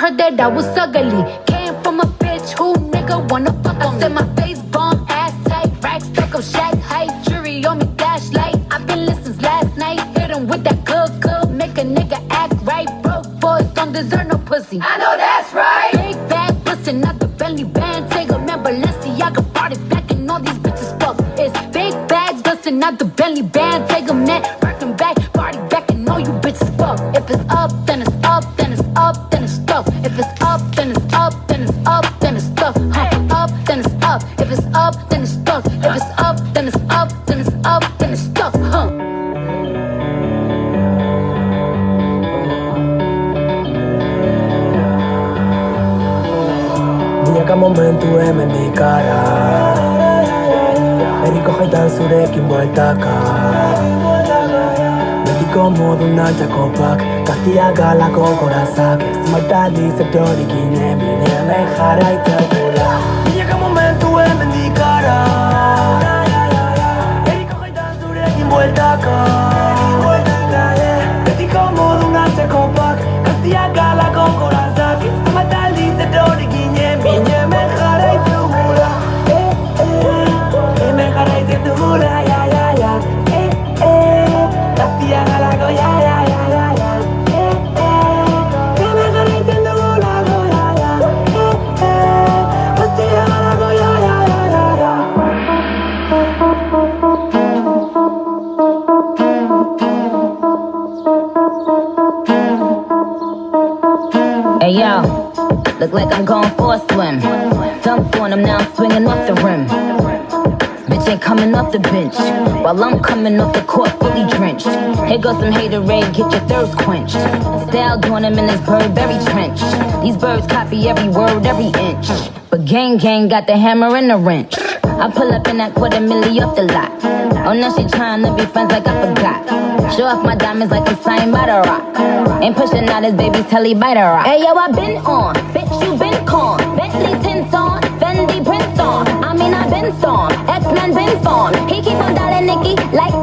heard that I was ugly. Came from a bitch who nigga wanna fuck on me. I said my face bomb, ass tight, racks stuck up shack height, jury on me flashlight. I've been listening last night, hit him with that good, make a nigga act right. Broke boys don't deserve no pussy. I know that's right. Big bag, listen, not the Bentley band. Take a man, Balenciaga party back and all these bitches fuck. It's big bags, listen, not the Bentley band. Take a man, working back, party back and all you bitches fuck. If it's up, then it's up, then it's up, then it's stuff. If it's up, then it's up, then it's up, then it's stuff. Up, then it's up. If it's up, then it's stuff. If it's up, then it's up, then it's up, then it's stuff. Cada momento me indicará. Erico Haidar Surek in Vueltaca. Medico modo una Jacopac. Castia Gala con Corazake. Smartali se tori kine mine alejara y calcula. Cada momento me indicará. Erico Haidar Surek in Vueltaca. Medico modo una Jacopac. Castia Gala con Corazake. Smartali se tori kine mine. Hey yo, look like I'm going for a swim. Dunk on him, now I'm swinging off the rim. Bitch ain't coming off the bench, while I'm coming off the court fully drenched. Here goes some haterade, get your thirst quenched. Style doing him in this Burberry trench. These birds copy every word, every inch. But gang got the hammer and the wrench. I pull up in that $250,000 off the lot. Oh, now she tryna be friends like I forgot. Show off my diamonds like I'm signed by the rock. Ain't pushing out his baby's telly by the rock. Hey yo, I been on, bitch you been con. Bentley tints on, Fendi prints on. I mean I been storm, X-Men been formed. He keep on dialing Nicki like